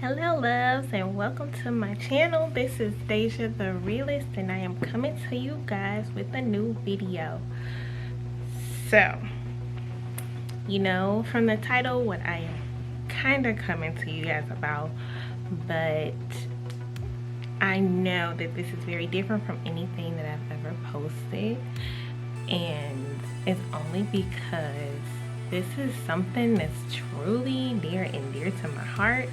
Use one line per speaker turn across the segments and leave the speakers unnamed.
Hello loves, and welcome to my channel. This is Deja the Realist, and I am coming to you guys with a new video. So, you know from the title what I am kind of coming to you guys about, but I know that this is very different from anything that I've ever posted, and it's only because this is something that's truly near and dear to my heart.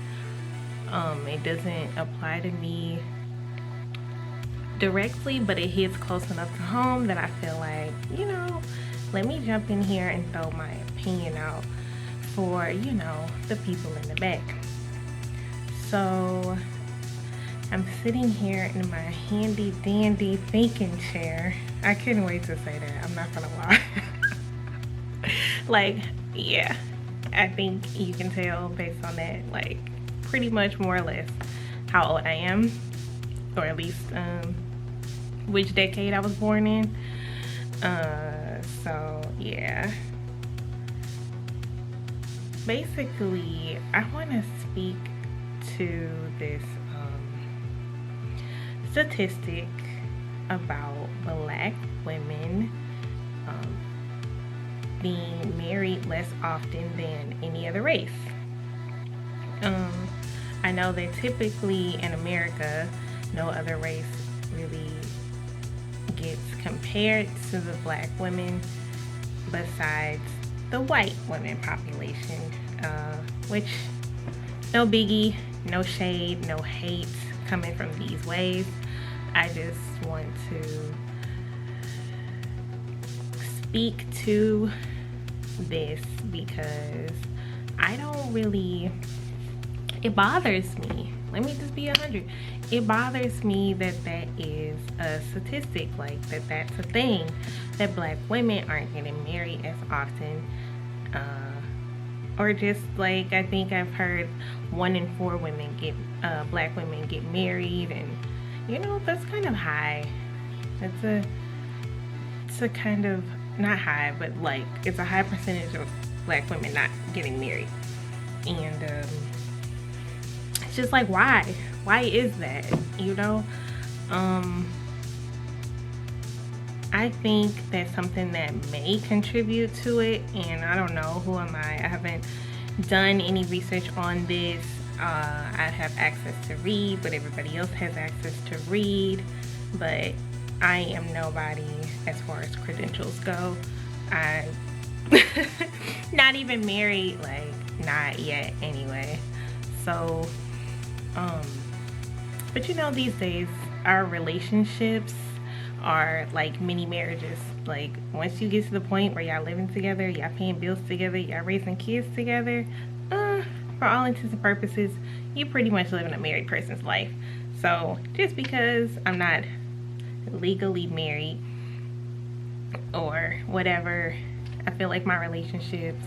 It doesn't apply to me directly, but it hits close enough to home that I feel like, let me jump in here and throw my opinion out for, the people in the back. So I'm sitting here in my handy dandy thinking chair. I couldn't wait to say that, I'm not gonna lie. Like, yeah, I think you can tell based on that, like, pretty much more or less how old I am, or at least which decade I was born in. So yeah, basically I want to speak to this statistic about Black women being married less often than any other race. I know that typically in America, no other race really gets compared to the Black women besides the white women population, which, no biggie, no shade, no hate coming from these ways. I just want to speak to this because I don't really, it bothers me. Let me just be 100. It bothers me that that is a statistic, like that's a thing, that Black women aren't getting married as often, or just like, I think I've heard 1 in 4 women Black women get married, and that's kind of high. It's a kind of, not high, but like it's a high percentage of Black women not getting married. And it's just like, why is that? I think that's something that may contribute to it, and I don't know, who am I haven't done any research on this. I have access to read, but everybody else has access to read, but I am nobody as far as credentials go. I not even married, like not yet anyway. So but these days our relationships are like mini marriages. Like, once you get to the point where y'all living together, y'all paying bills together, y'all raising kids together, for all intents and purposes, you pretty much living a married person's life. So just because I'm not legally married or whatever, I feel like my relationships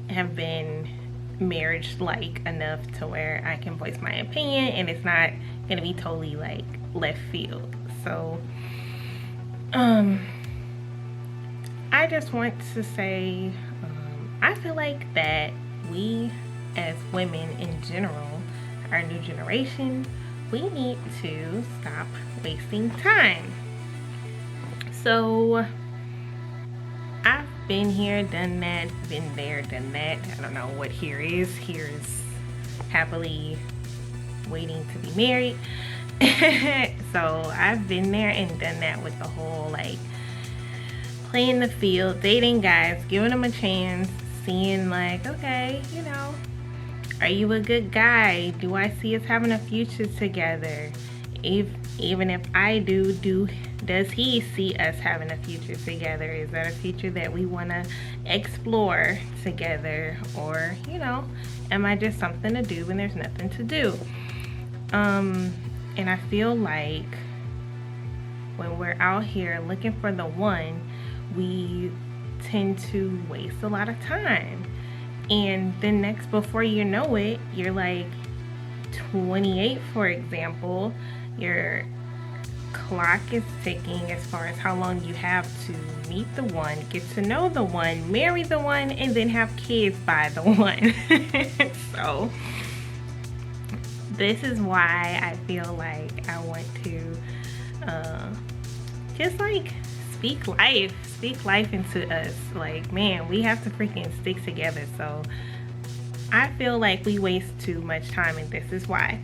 have been marriage-like enough to where I can voice my opinion and it's not gonna be totally like left field. So I just want to say, I feel like that we as women in general, our new generation, we need to stop wasting time. So I've been here, done that, been there, done that. I don't know what here is. Here is happily waiting to be married. So I've been there and done that with the whole, like, playing the field, dating guys, giving them a chance, seeing like, okay, are you a good guy? Do I see us having a future together? Even if I do, does he see us having a future together? Is that a future that we want to explore together? Or, am I just something to do when there's nothing to do? And I feel like when we're out here looking for the one, we tend to waste a lot of time. And then next, before you know it, you're like 28, for example. Your clock is ticking as far as how long you have to meet the one, get to know the one, marry the one, and then have kids by the one. So this is why I feel like I want to just like speak life into us. Like, man, we have to freaking stick together. So I feel like we waste too much time, and this is why.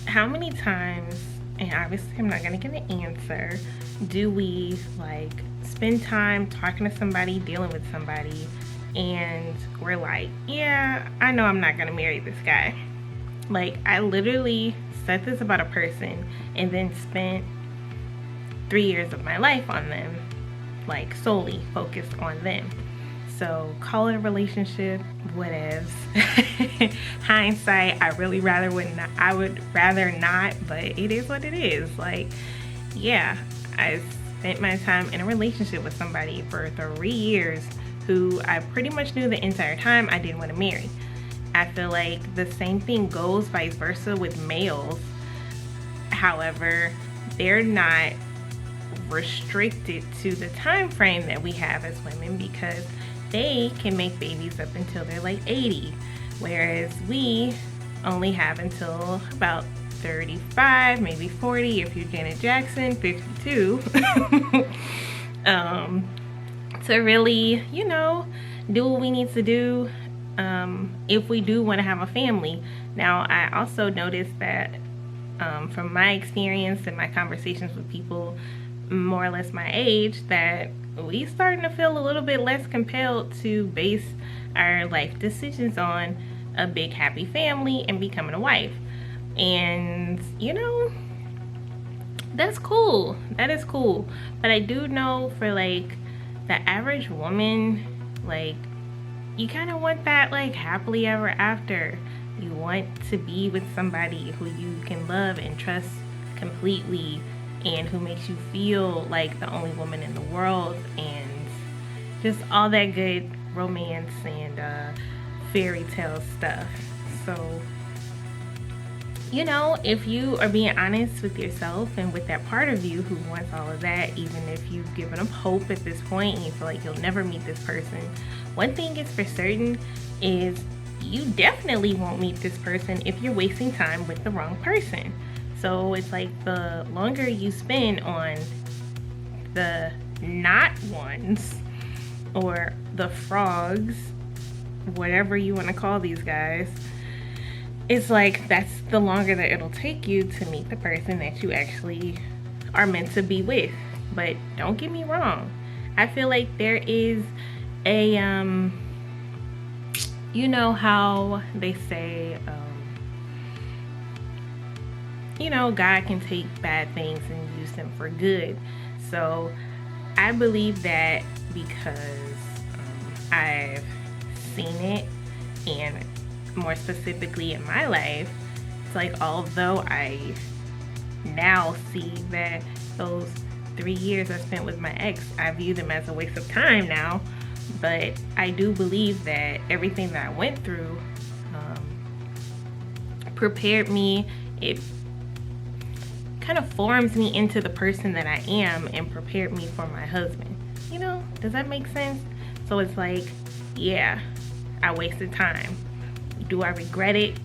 How many times, and obviously I'm not gonna give an answer, do we like spend time talking to somebody, dealing with somebody, and we're like, yeah, I know I'm not gonna marry this guy. Like, I literally said this about a person and then spent 3 years of my life on them, like solely focused on them. So call it a relationship, whatevs. Hindsight, I would rather not, but it is what it is. Like, yeah, I spent my time in a relationship with somebody for 3 years who I pretty much knew the entire time I didn't want to marry. I feel like the same thing goes vice versa with males. However, they're not restricted to the time frame that we have as women, because they can make babies up until they're like 80, whereas we only have until about 35, maybe 40 if you're Janet Jackson, 52 to really, you know, do what we need to do if we do want to have a family. Now, I also noticed that from my experience and my conversations with people more or less my age, that we starting to feel a little bit less compelled to base our life decisions on a big happy family and becoming a wife. And you know, that's cool, that is cool. But I do know for like the average woman, like, you kind of want that like happily ever after. You want to be with somebody who you can love and trust completely, and who makes you feel like the only woman in the world, and just all that good romance and fairy tale stuff. So, you know, if you are being honest with yourself and with that part of you who wants all of that, even if you've given up hope at this point and you feel like you'll never meet this person, one thing is for certain is you definitely won't meet this person if you're wasting time with the wrong person. So it's like the longer you spend on the not ones, or the frogs, whatever you want to call these guys, it's like that's the longer that it'll take you to meet the person that you actually are meant to be with. But don't get me wrong, I feel like there is a you know how they say you know, God can take bad things and use them for good. So I believe that because I've seen it, and more specifically in my life, it's like, although I now see that those 3 years I spent with my ex, I view them as a waste of time now, but I do believe that everything that I went through prepared me. It kind of forms me into the person that I am and prepared me for my husband. You know, does that make sense? So it's like, yeah, I wasted time. Do I regret it?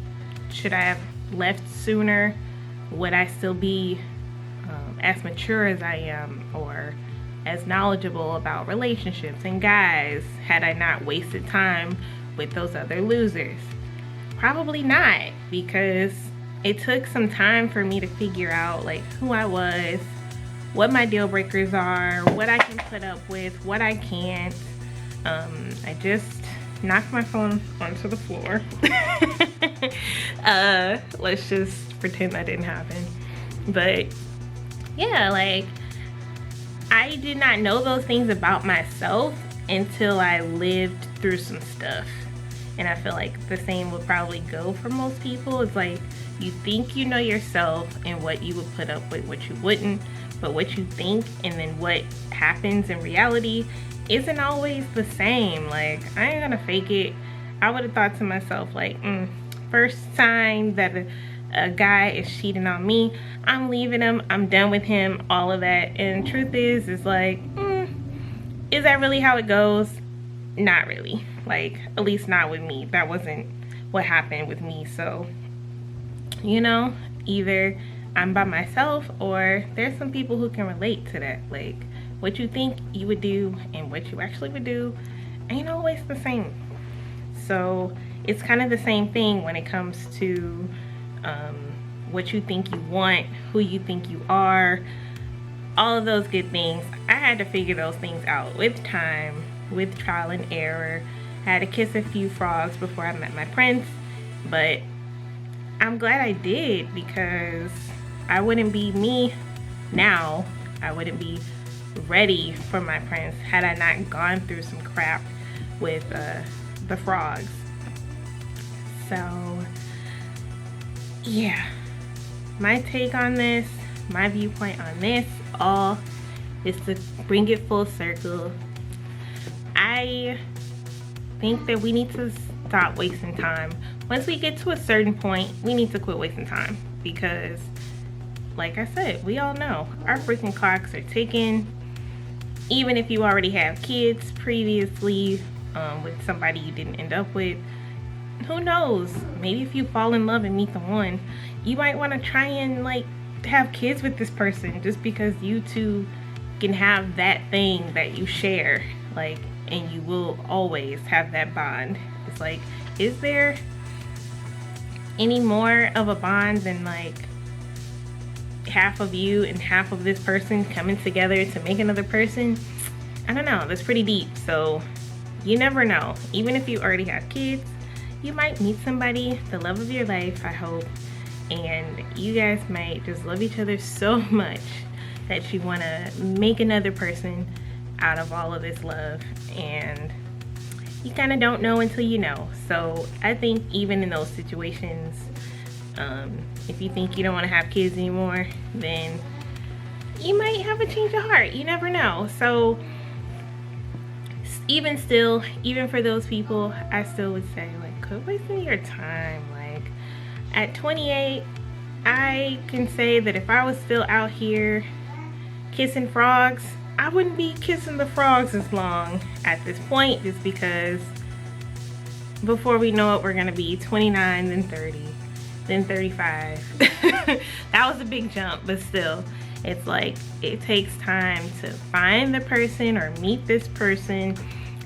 Should I have left sooner? Would I still be as mature as I am, or as knowledgeable about relationships and guys, had I not wasted time with those other losers? Probably not, because it took some time for me to figure out like who I was, what my deal breakers are, what I can put up with, what I can't. I just knocked my phone onto the floor. Let's just pretend that didn't happen. But yeah, like, I did not know those things about myself until I lived through some stuff. And I feel like the same would probably go for most people. It's like, you think you know yourself and what you would put up with, what you wouldn't, but what you think and then what happens in reality isn't always the same. Like, I ain't gonna fake it. I would have thought to myself like, first sign that a guy is cheating on me, I'm leaving him, I'm done with him, all of that. And truth is, it's like, is that really how it goes? Not really. Like, at least not with me. That wasn't what happened with me. So, you know, either I'm by myself or there's some people who can relate to that. Like, what you think you would do and what you actually would do ain't always the same. So it's kind of the same thing when it comes to what you think you want, who you think you are, all of those good things. I had to figure those things out with time, with trial and error. I had to kiss a few frogs before I met my prince, but I'm glad I did, because I wouldn't be me now. I wouldn't be ready for my prince had I not gone through some crap with the frogs. So yeah, my take on this, my viewpoint on this all is to bring it full circle. I think that we need to stop wasting time. Once we get to a certain point, we need to quit wasting time, because like I said, we all know our freaking clocks are ticking. Even if you already have kids previously with somebody you didn't end up with, who knows, maybe if you fall in love and meet the one, you might want to try and like have kids with this person, just because you two can have that thing that you share, like, and you will always have that bond. It's like, is there any more of a bond than like half of you and half of this person coming together to make another person? I don't know, that's pretty deep. So you never know. Even if you already have kids, you might meet somebody, the love of your life, I hope, and you guys might just love each other so much that you want to make another person out of all of this love, and you kind of don't know until you know. So I think even in those situations, if you think you don't want to have kids anymore, then you might have a change of heart. You never know. So even still, even for those people, I still would say, like, quit wasting your time. Like, at 28, I can say that if I was still out here kissing frogs, I wouldn't be kissing the frogs as long at this point, just because before we know it, we're gonna be 29, then 30, then 35. That was a big jump, but still, it's like, it takes time to find the person or meet this person.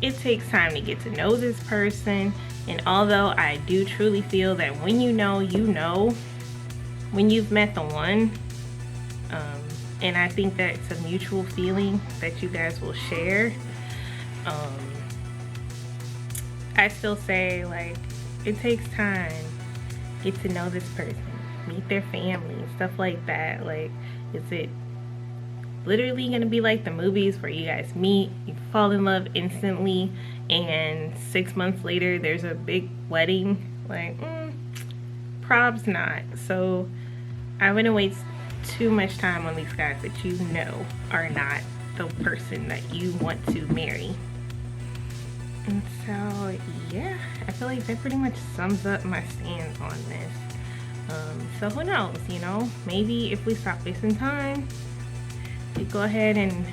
It takes time to get to know this person. And although I do truly feel that when you know, you know, when you've met the one, and I think that it's a mutual feeling that you guys will share, I still say, like, it takes time. Get to know this person, meet their family, stuff like that. Like, is it literally gonna be like the movies where you guys meet, you fall in love instantly, and 6 months later there's a big wedding? Like, probs not. So I wouldn't waste too much time on these guys that you know are not the person that you want to marry. And so yeah, I feel like that pretty much sums up my stance on this. So who knows, you know, maybe if we stop wasting time, we go ahead and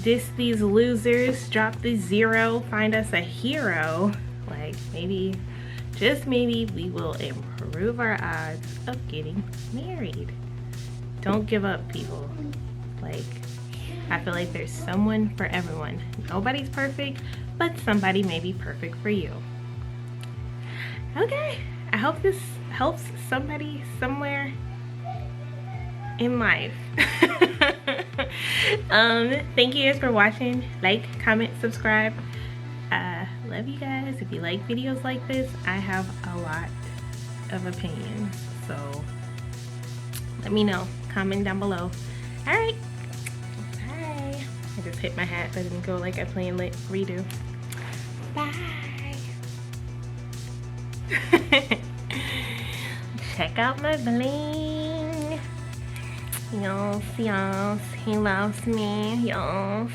diss these losers, drop the 0, find us a hero. Like, maybe, just maybe, we will improve our odds of getting married. Don't give up, people. Like, I feel like there's someone for everyone. Nobody's perfect, but somebody may be perfect for you. Okay, I hope this helps somebody somewhere in life. Thank you guys for watching. Like, comment, subscribe. Love you guys. If you like videos like this, I have a lot of opinions, so let me know. Comment down below. All right, bye. I just hit my hat, but it didn't go like I planned. Redo. Bye. Check out my bling. Yes, yes, he loves me, yes.